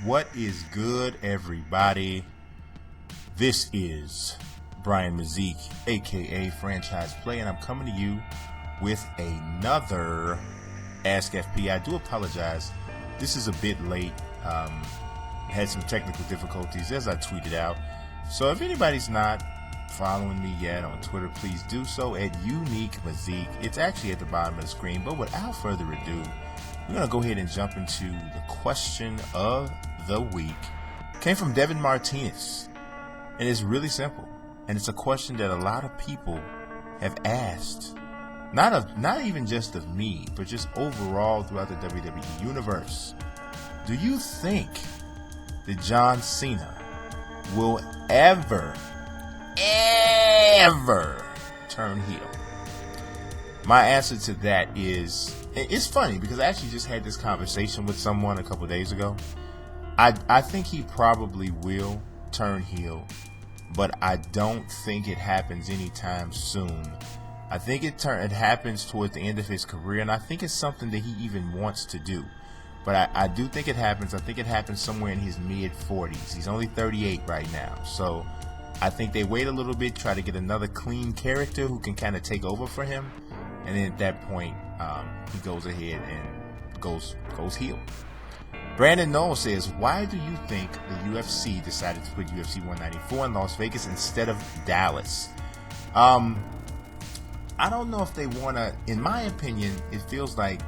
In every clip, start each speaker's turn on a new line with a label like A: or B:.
A: What is good, everybody? This is Brian Mazik, aka Franchise Play, and I'm coming to you with another Ask FP. I do apologize. This is a bit late. Had some technical difficulties as I tweeted out. So if anybody's not following me yet on Twitter, please do so at Unique Mazik. It's actually at the bottom of the screen. But without further ado, we're going to go ahead and jump into the question of the week. Came from Devin Martinez. And it's really simple. And it's a question that a lot of people have asked. Not even just of me, but just overall throughout the WWE universe. Do you think that John Cena will ever turn heel? My answer to that is, it's funny because I actually just had this conversation with someone a couple days ago. I think he probably will turn heel, but I don't think it happens anytime soon. I think it happens towards the end of his career, and I think it's something that he even wants to do. But I do think it happens. I think it happens somewhere in his mid-40s. He's only 38 right now. So I think they wait a little bit, try to get another clean character who can kind of take over for him. And then at that point, he goes ahead and goes heel. Brandon Knoll says, why do you think the UFC decided to put UFC 194 in Las Vegas instead of Dallas? I don't know if they want to, in my opinion, it feels like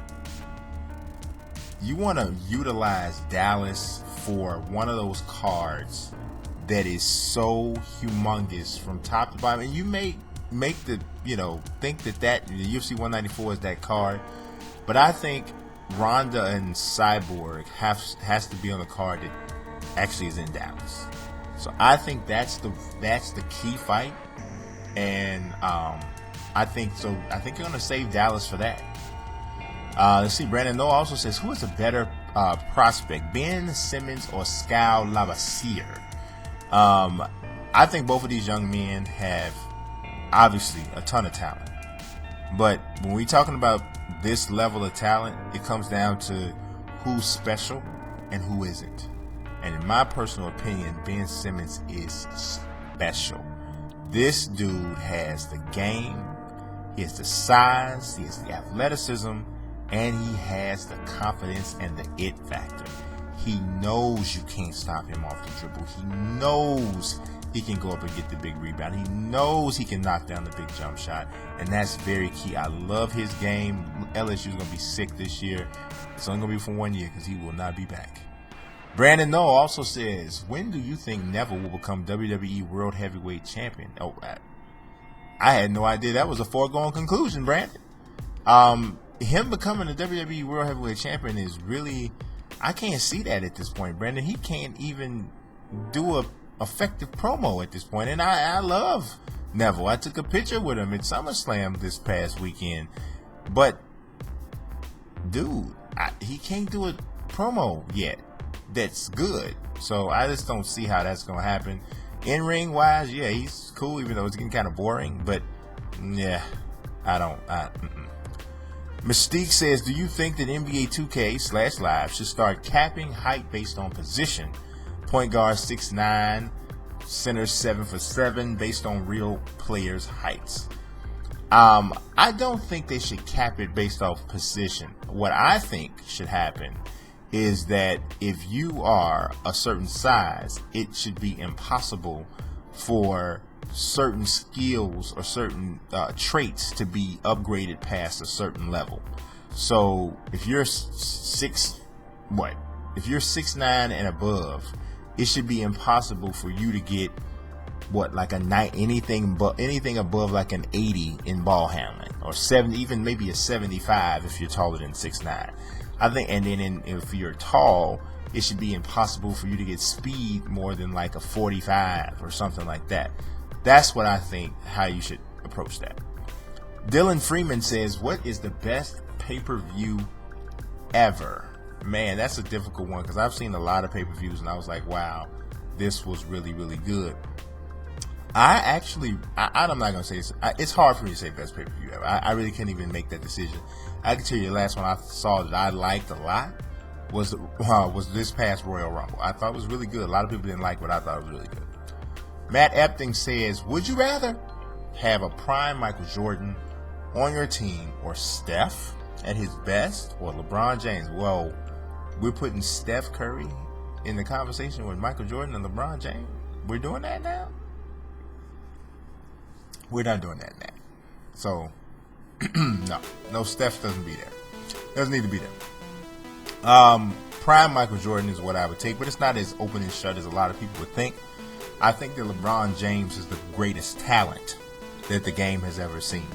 A: you want to utilize Dallas for one of those cards that is so humongous from top to bottom. And you may make the, think that the UFC 194 is that card. But I think Ronda and Cyborg has to be on the card that actually is in Dallas. So I think that's the key fight. And I think you're going to save Dallas for that. Let's see. Brandon Noah also says, who is a better prospect, Ben Simmons or Skal Labissiere? I think both of these young men have obviously a ton of talent. But when we're talking about this level of talent, it comes down to who's special and who isn't. And in my personal opinion, Ben Simmons is special. This dude has the game, he has the size, he has the athleticism, and he has the confidence and the it factor. He knows you can't stop him off the dribble. He knows he can go up and get the big rebound. He knows he can knock down the big jump shot. And that's very key. I love his game. LSU is going to be sick this year. It's only going to be for 1 year because he will not be back. Brandon Noel also says, when do you think Neville will become WWE World Heavyweight Champion? Oh, I had no idea. That was a foregone conclusion, Brandon. Him becoming the WWE World Heavyweight Champion is really, I can't see that at this point, Brandon. He can't even do a effective promo at this point. And I love Neville. I took a picture with him at SummerSlam this past weekend. But, dude, he can't do a promo yet that's good. So I just don't see how that's going to happen. In-ring wise, yeah, he's cool, even though it's getting kind of boring. But, yeah, Mystique says, do you think that NBA 2K/Live should start capping height based on position? Point guard 6'9", center 7'7", based on real players' heights. I don't think they should cap it based off position. What I think should happen is that if you are a certain size, it should be impossible for certain skills or certain traits to be upgraded past a certain level. So if you're 6'9" and above, it should be impossible for you to get anything above like an 80 in ball handling, or 70, even maybe a 75 if you're taller than 6'9". I think, and then if you're tall, it should be impossible for you to get speed more than like a 45 or something like that. That's what I think how you should approach that. Dylan Freeman says, what is the best pay-per-view ever? Man, that's a difficult one because I've seen a lot of pay-per-views and I was like, wow, this was really, really good. I'm not going to say this. It's hard for me to say best pay-per-view ever. I really can't even make that decision. I can tell you the last one I saw that I liked a lot was this past Royal Rumble. I thought it was really good. A lot of people didn't like it, but I thought it was really good. Matt Epting says, would you rather have a prime Michael Jordan on your team or Steph at his best or LeBron James? Well, we're putting Steph Curry in the conversation with Michael Jordan and LeBron James. We're doing that now? We're not doing that now. So, no, Steph doesn't be there. Doesn't need to be there. Prime Michael Jordan is what I would take, but it's not as open and shut as a lot of people would think. I think that LeBron James is the greatest talent that the game has ever seen.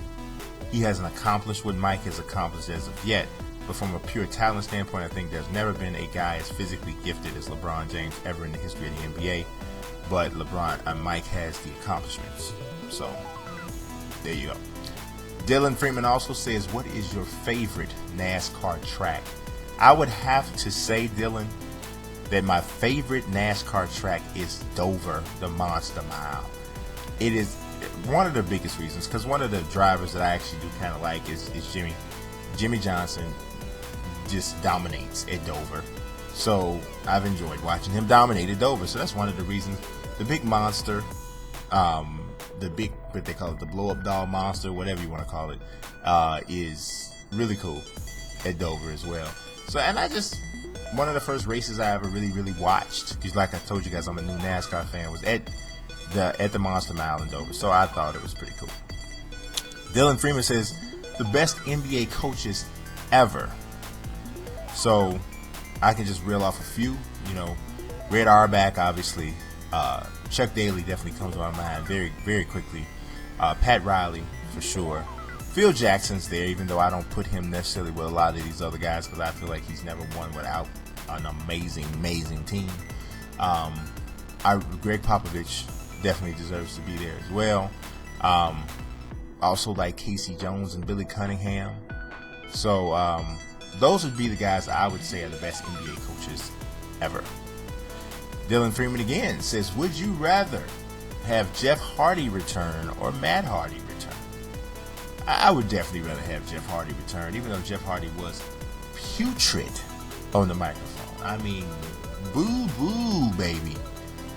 A: He hasn't accomplished what Mike has accomplished as of yet, but from a pure talent standpoint, I think there's never been a guy as physically gifted as LeBron James ever in the history of the NBA. But Mike has the accomplishments. So, there you go. Dylan Freeman also says, what is your favorite NASCAR track? I would have to say, Dylan, that my favorite NASCAR track is Dover, the Monster Mile. It is one of the biggest reasons, because one of the drivers that I actually do kind of like is Jimmy. Jimmy Johnson just dominates at Dover. So I've enjoyed watching him dominate at Dover. So that's one of the reasons. The big monster, the big, what they call it, the blow-up doll monster, whatever you want to call it, is really cool at Dover as well. So, and one of the first races I ever really watched, because like I told you guys, I'm a new NASCAR fan, was at the Monster Mile in Dover. So I thought it was pretty cool. Dylan Freeman says, the best NBA coaches ever. So I can just reel off a few, Red Auerbach, obviously. Chuck Daly definitely comes to my mind very quickly. Pat Riley, for sure. Phil Jackson's there, even though I don't put him necessarily with a lot of these other guys, because I feel like he's never won without an amazing team. Greg Popovich definitely deserves to be there as well. Also like Casey Jones and Billy Cunningham. So those would be the guys I would say are the best NBA coaches ever. Dylan Freeman again says, would you rather have Jeff Hardy return or Matt Hardy return? I would definitely rather have Jeff Hardy return, even though Jeff Hardy was putrid on the microphone. I mean, boo, baby.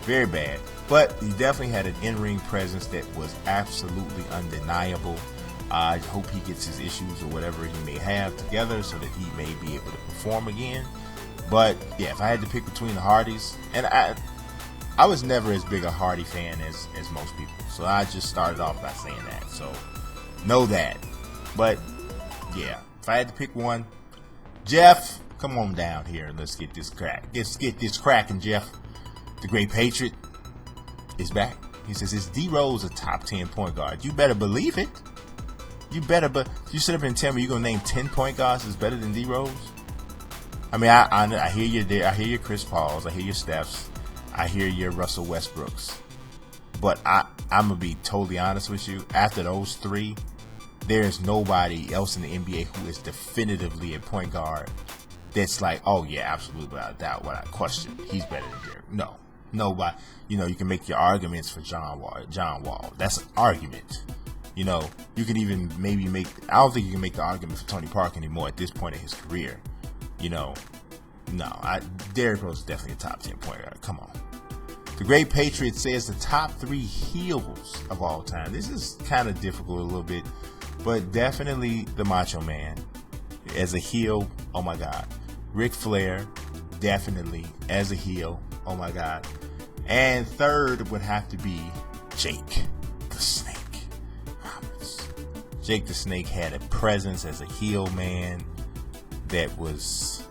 A: Very bad. But he definitely had an in-ring presence that was absolutely undeniable. I hope he gets his issues or whatever he may have together so that he may be able to perform again. But yeah, if I had to pick between the Hardys, and I was never as big a Hardy fan as most people, so I just started off by saying that. So know that. But yeah, if I had to pick one, Jeff, come on down here and let's get this crack. Let's get this cracking, Jeff. The Great Patriot is back. He says, is D-Rose a top 10 point guard? You better believe it. You better, but you sit up and tell me you're gonna name 10 point guards that's better than D-Rose? I mean, I hear you there. I hear your Chris Pauls. I hear your Stephs. I hear your Russell Westbrooks. But I'm gonna be totally honest with you. After those three, there is nobody else in the NBA who is definitively a point guard that's like, oh yeah, absolutely, without a doubt, without question, he's better than Derek. No, nobody. You can make your arguments for John Wall. That's an argument. You can even maybe I don't think you can make the argument for Tony Parker anymore at this point in his career. Derrick Rose is definitely a top 10 point guard. Come on. The Great Patriot says the top 3 heels of all time. This is kind of difficult a little bit, but definitely the Macho Man as a heel. Oh my God. Ric Flair, definitely as a heel. Oh my God. And third would have to be Jake the Snake Roberts. Jake the Snake had a presence as a heel, man, that was,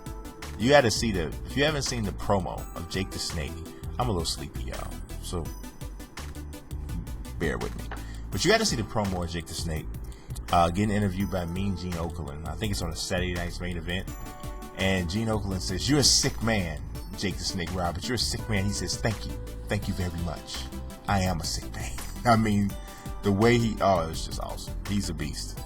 A: you got to see if you haven't seen the promo of Jake the Snake, I'm a little sleepy, y'all, so bear with me. But you got to see the promo of Jake the Snake getting interviewed by Mean Gene Okerlund. I think it's on a Saturday Night's Main Event. And Gene Okerlund says, you're a sick man, Jake the Snake Roberts. You're a sick man. He says, thank you. Thank you very much. I am a sick man. I mean, the way it's just awesome. He's a beast.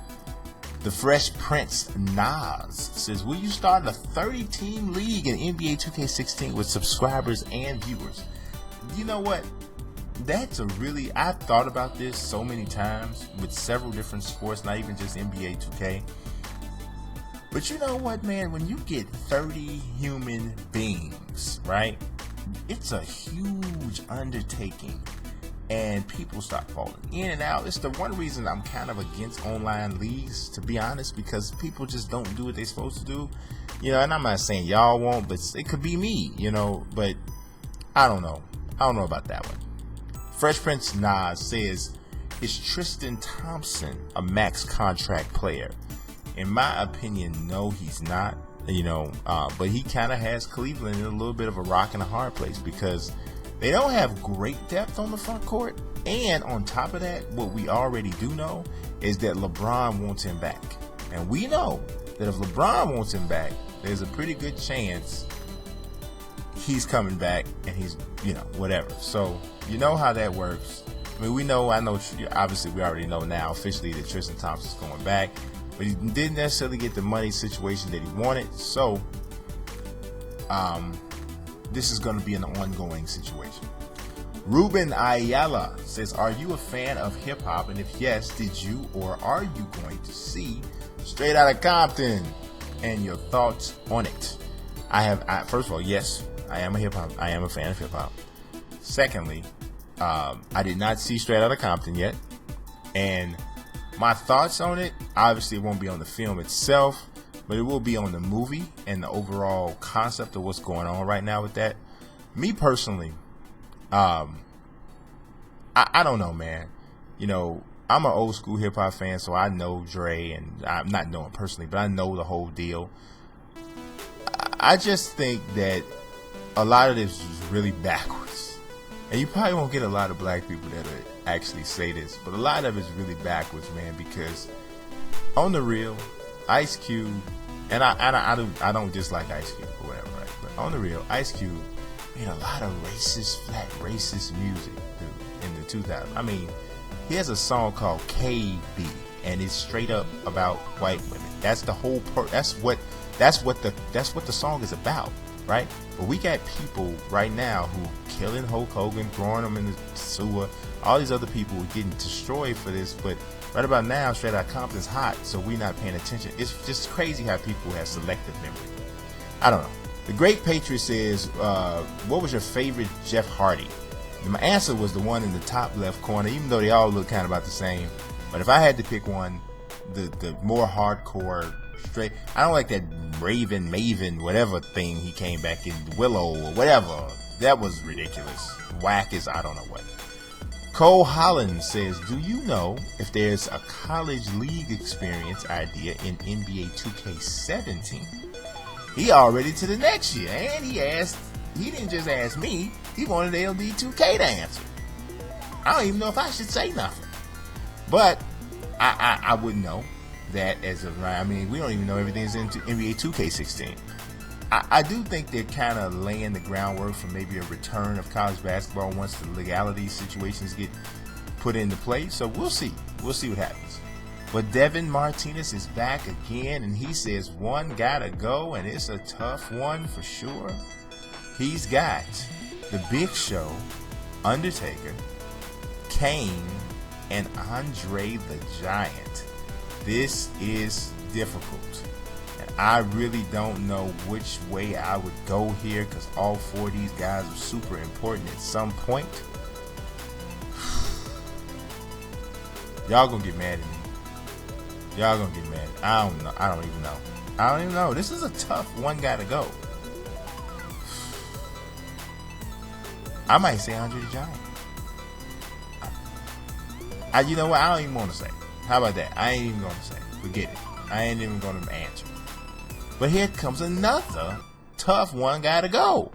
A: The Fresh Prince Nas says, will you start a 30-team league in NBA 2K16 with subscribers and viewers? You know what? I've thought about this so many times with several different sports, not even just NBA 2K. But you know what, man? When you get 30 human beings, right? It's a huge undertaking. And people start falling in and out. It's the one reason I'm kind of against online leagues, to be honest, because people just don't do what they're supposed to do. And I'm not saying y'all won't, but it could be me, but I don't know. I don't know about that one. Fresh Prince Nas says, is Tristan Thompson a max contract player? In my opinion, no, he's not. But he kind of has Cleveland in a little bit of a rock and a hard place because they don't have great depth on the front court. And on top of that, what we already do know is that LeBron wants him back. And we know that if LeBron wants him back, there's a pretty good chance he's coming back and he's, whatever. So, you know how that works. I mean, obviously we already know now officially that Tristan Thompson's going back. But he didn't necessarily get the money situation that he wanted. So, this is going to be an ongoing situation. Ruben Ayala says, are you a fan of hip-hop? And if yes, did you or are you going to see Straight Outta Compton? And your thoughts on it. First of all, yes, I am a fan of hip-hop. Secondly, I did not see Straight Outta Compton yet. And my thoughts on it, obviously it won't be on the film itself, but it will be on the movie and the overall concept of what's going on right now with that. Me personally, I don't know, man. I'm an old school hip hop fan, so I know Dre, and I'm not knowing personally, but I know the whole deal. I just think that a lot of this is really backwards. And you probably won't get a lot of black people that actually say this, but a lot of it's really backwards, man, because on the real, Ice Cube, and I don't dislike Ice Cube or whatever, right? But on the real, Ice Cube made a lot of flat racist music, dude, in the 2000s. I mean, he has a song called KB, and it's straight up about white women. That's the whole that's what the song is about, right? But we got people right now who killing Hulk Hogan, throwing him in the sewer. All these other people are getting destroyed for this, but right about now, Straight Outta Compton's hot, so we're not paying attention. It's just crazy how people have selective memory. I don't know. The Great Patriot says, what was your favorite Jeff Hardy? And my answer was the one in the top left corner, even though they all look kind of about the same. But if I had to pick one, the more hardcore, straight, I don't like that Raven, Maven, whatever thing he came back in, Willow or whatever. That was ridiculous. Whack is I don't know what. Cole Holland says, do you know if there's a college league experience idea in NBA 2K17? He already to the next year, and he didn't just ask me, he wanted LD 2K to answer. I don't even know if I should say nothing. But I wouldn't know that as of right. I mean, we don't even know everything's into NBA 2K16. I do think they're kind of laying the groundwork for maybe a return of college basketball once the legality situations get put into place. So we'll see. We'll see what happens. But Devin Martinez is back again, and he says one gotta go, and it's a tough one for sure. He's got The Big Show, Undertaker, Kane, and Andre the Giant. This is difficult. And I really don't know which way I would go here because all four of these guys are super important at some point. Y'all gonna get mad at me. Y'all gonna get mad. I don't know. I don't even know. This is a tough one gotta go. I might say Andre the Giant. You know what? I don't even want to say. How about that? I ain't even going to say. Forget it. I ain't even going to answer. But here comes another tough one gotta go.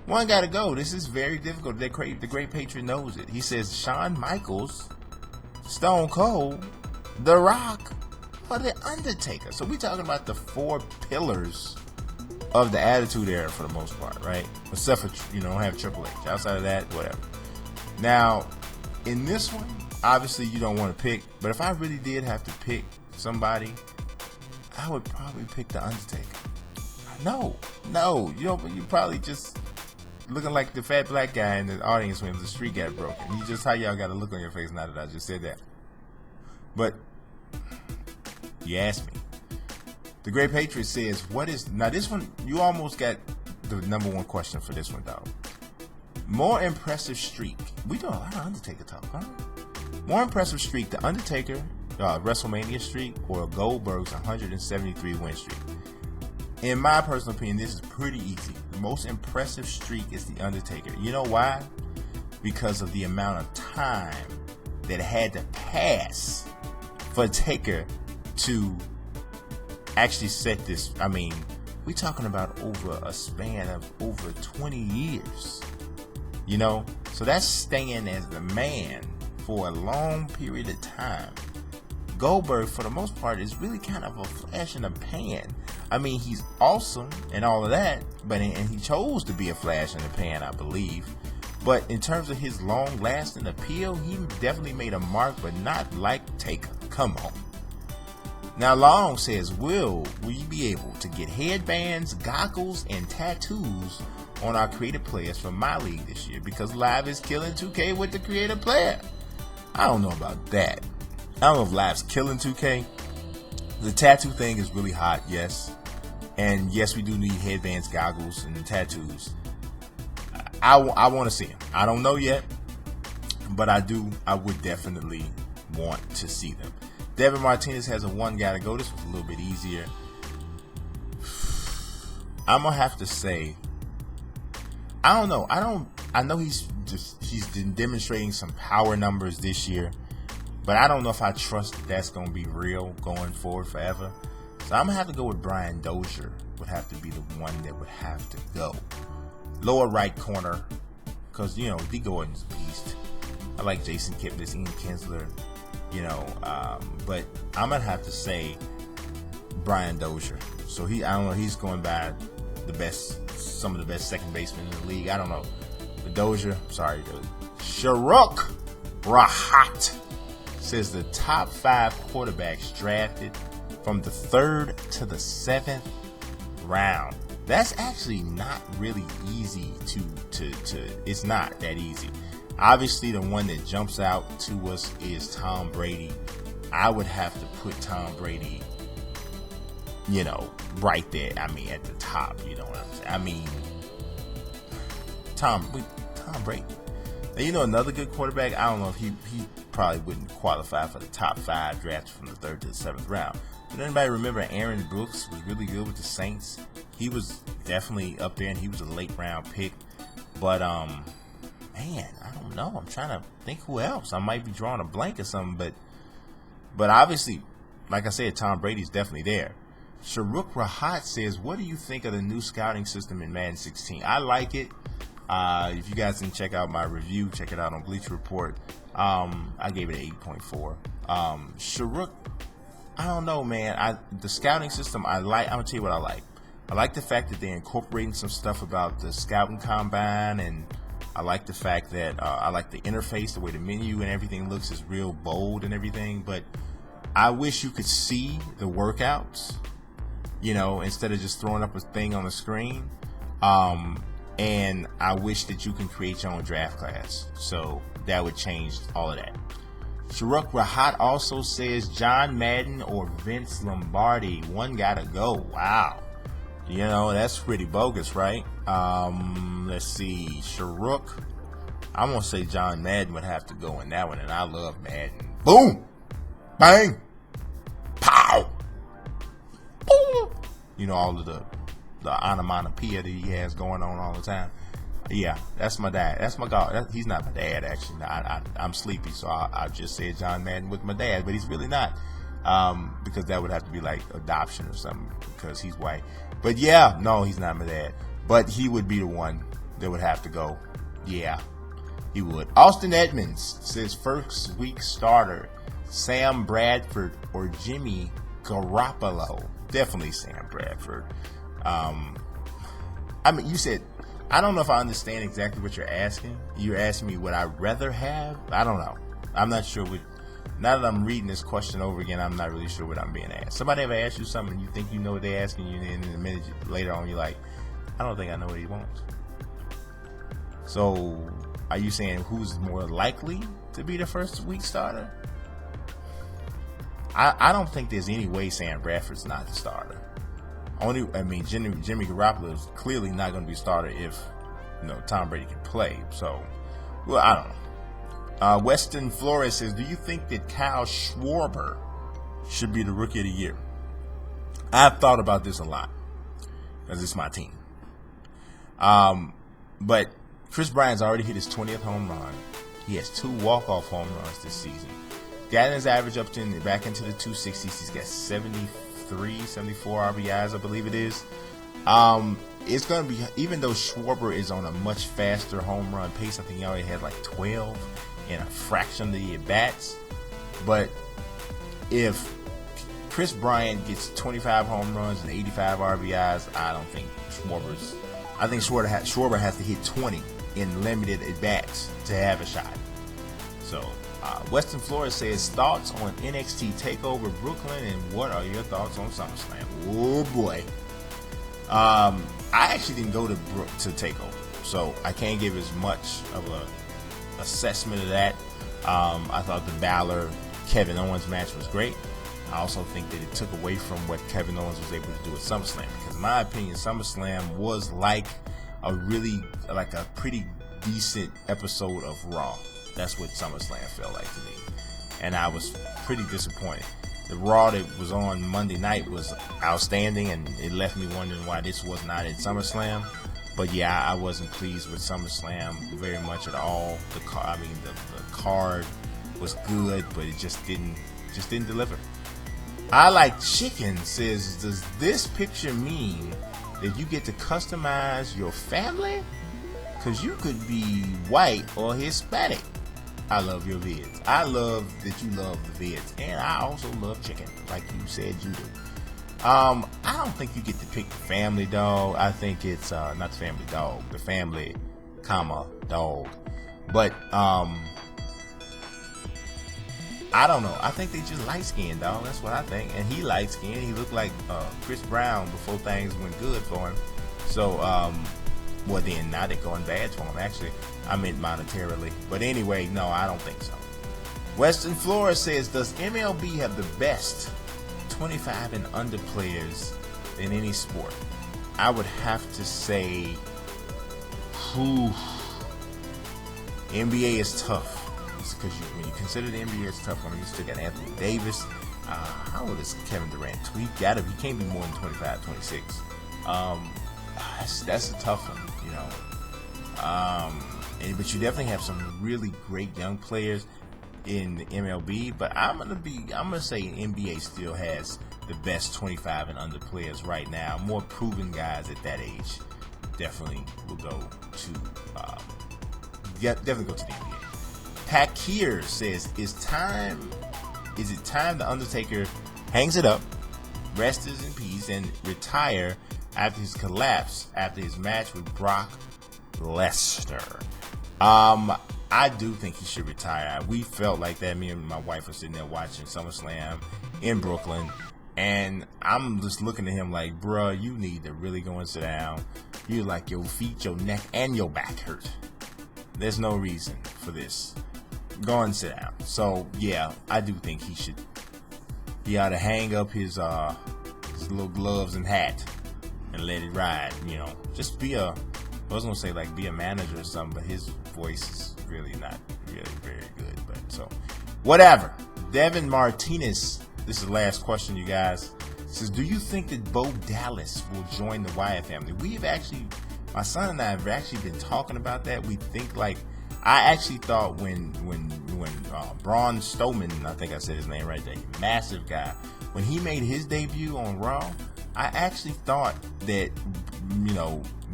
A: One gotta go. This is very difficult. The Great Patriot knows it. He says Shawn Michaels, Stone Cold, The Rock, or The Undertaker. So we're talking about the four pillars of the Attitude Era for the most part, right? Except for, don't have Triple H. Outside of that, whatever. Now, in this one, obviously you don't want to pick, but if I really did have to pick somebody, I would probably pick The Undertaker. No, you probably just looking like the fat black guy in the audience when the street got broken. You just how y'all got a look on your face now that I just said that. But you asked me. The Great Patriot says, what is... Now, this one, you almost got the number one question for this one, though. More impressive streak. We do a lot of Undertaker talk, huh? More impressive streak, the Undertaker WrestleMania streak or Goldberg's 173 win streak? In my personal opinion, this is pretty easy. The most impressive streak is the Undertaker. You know why? Because of the amount of time that had to pass for Taker to actually set this. I mean, we're talking about over a span of over 20 years. You know? So that's staying as the man for a long period of time. Goldberg, for the most part, is really kind of a flash in the pan. I mean, he's awesome and all of that, but and he chose to be a flash in the pan, I believe. But in terms of his long-lasting appeal, he definitely made a mark, but not like Taker. Come on. Now, Long says, will you be able to get headbands, goggles, and tattoos on our creative players from my league this year? Because Live is killing 2K with the creative player. I don't know about that. I don't know if Live's killing 2K. The tattoo thing is really hot, yes. And yes, we do need headbands, goggles, and tattoos. I want to see them. I don't know yet, but I would definitely want to see them. Devin Martinez has a one gotta go. This was a little bit easier. I'm gonna have to say, I don't know. I know he's been demonstrating some power numbers this year, but I don't know if I trust that's gonna be real going forward forever. So I'm gonna have to go with Bryant. Dozier would have to be the one that would have to go. Lower right corner, because D Gordon's a beast. I like Jason Kipnis, Ian Kinsler, but I'm gonna have to say Bryant Dozier. So I don't know, he's going by some of the best second basemen in the league. I don't know. But Dozier, sorry, dude. Sharuk Rahat says the top 5 quarterbacks drafted from the 3rd to the 7th round. That's actually not really easy to it's not that easy. Obviously, the one that jumps out to us is Tom Brady. I would have to put Tom Brady, right there. I mean, at the top, you know what I'm saying? I mean, Tom Brady. Now, another good quarterback, I don't know if he probably wouldn't qualify for the top 5 drafts from the 3rd to the 7th round. But anybody remember Aaron Brooks was really good with the Saints? He was definitely up there, and he was a late round pick. But, man, I don't know. I'm trying to think who else. I might be drawing a blank or something, but obviously, like I said, Tom Brady's definitely there. Sharuk Rahat says, what do you think of the new scouting system in Madden 16? I like it. If you guys can check out my review, check it out on Bleacher Report. I gave it an 8.4. Sharuk, I don't know, man. The scouting system I like. I'm gonna tell you what I like. I like the fact that they're incorporating some stuff about the scouting combine, and I like the fact that I like the interface, the way the menu and everything looks is real bold and everything. But I wish you could see the workouts, instead of just throwing up a thing on the screen. And I wish that you can create your own draft class. So that would change all of that. Sharuk Rahat also says John Madden or Vince Lombardi. One gotta go. Wow. That's pretty bogus, right? Let's see. Sharuk. I'm going to say John Madden would have to go in that one. And I love Madden. Boom. Bang. Pow. Boom. All of the onomatopoeia that he has going on all the time. Yeah, that's my dad. That's my God. He's not my dad, actually. I'm sleepy, so I just said John Madden with my dad, but he's really not. Because that would have to be like adoption or something, because he's white. But yeah, no, he's not my dad. But he would be the one that would have to go. Yeah, he would. Austin Edmonds says first week starter, Sam Bradford or Jimmy Garoppolo. Definitely Sam Bradford. You said, I don't know if I understand exactly what you're asking. You're asking me what I'd rather have? I don't know. I'm not sure now that I'm reading this question over again, I'm not really sure what I'm being asked. Somebody ever asked you something and you think you know what they're asking you, and then a minute later on you're like, I don't think I know what he wants. So, are you saying who's more likely to be the first week starter? I don't think there's any way Sam Bradford's not the starter. Jimmy Garoppolo is clearly not going to be a starter if Tom Brady can play. So, well, I don't know. Weston Flores says, do you think that Kyle Schwarber should be the Rookie of the Year? I've thought about this a lot because it's my team. But Kris Bryant's already hit his 20th home run. He has 2 walk-off home runs this season. Gotten his average back into the 260s. He's got 74 RBIs, I believe it is. It's going to be, even though Schwarber is on a much faster home run pace, I think he already had like 12 in a fraction of the at-bats. But if Kris Bryant gets 25 home runs and 85 RBIs, I think Schwarber has to hit 20 in limited at-bats to have a shot. So, Weston Flores says, thoughts on NXT TakeOver Brooklyn, and what are your thoughts on SummerSlam? Oh boy. I actually didn't go to TakeOver, so I can't give as much of a assessment of that. I thought the Balor-Kevin Owens match was great. I also think that it took away from what Kevin Owens was able to do at SummerSlam, because in my opinion, SummerSlam was like a pretty decent episode of Raw. That's what SummerSlam felt like to me, and I was pretty disappointed. The Raw that was on Monday night was outstanding, and it left me wondering why this was not at SummerSlam. But yeah, I wasn't pleased with SummerSlam very much at all. The card was good, but it just didn't deliver. I Like Chicken says, does this picture mean that you get to customize your family? Because you could be white or Hispanic. I love your vids. I love that you love the vids. And I also love chicken, like you said you do. I don't think you get to pick the family dog. I think it's not the family dog, the family, dog. But I don't know. I think they just light-skinned, dog. That's what I think. And he light-skinned. He looked like Chris Brown before things went good for him. So, well, then now they're going bad for him, actually. I meant monetarily. But anyway, no, I don't think so. Weston Flores says, does MLB have the best 25 and under players in any sport? I would have to say, NBA is tough. Because when you consider the NBA is tough, you still got Anthony Davis. How old is Kevin Durant? He can't be more than 25, 26. That's a tough one, but you definitely have some really great young players in the MLB. But I'm gonna say NBA still has the best 25 and under players right now. More proven guys at that age definitely will go to definitely go to the NBA. Pakir says, is it time the Undertaker hangs it up, rests in peace, and retire after his collapse after his match with Brock Lesnar? I do think he should retire. We felt like that. Me and my wife were sitting there watching SummerSlam in Brooklyn, and I'm just looking at him like, bruh, you need to really go and sit down. You like your feet, your neck, and your back hurt. There's no reason for this. Go and sit down. So yeah, I do think he ought to hang up his little gloves and hat and let it ride. Just be I was gonna say be a manager or something, but his voice is really not really very good. But so whatever. Devin Martinez, this is the last question, you guys. Says, do you think that Bo Dallas will join the Wyatt family? My son and I have actually been talking about that. We think I actually thought when Braun Strowman, I think I said his name right there, massive guy, when he made his debut on Raw, I actually thought that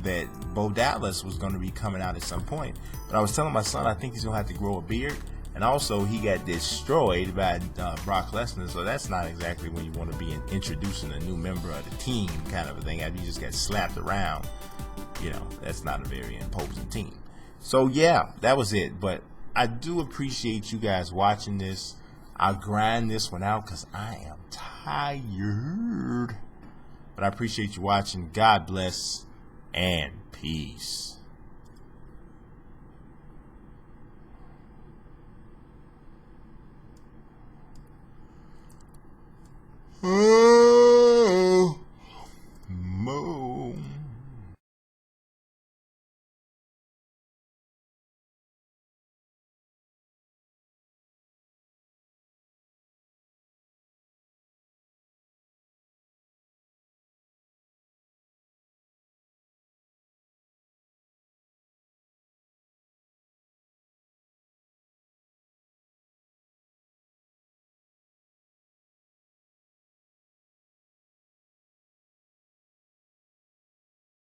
A: that Bo Dallas was going to be coming out at some point. But I was telling my son I think he's going to have to grow a beard, and also he got destroyed by Brock Lesnar, so that's not exactly when you want to be introducing a new member of the team kind of a thing. After you just got slapped around, that's not a very imposing team. So yeah, that was it. But I do appreciate you guys watching this. I'll grind this one out because I am tired. But I appreciate you watching. God bless and peace.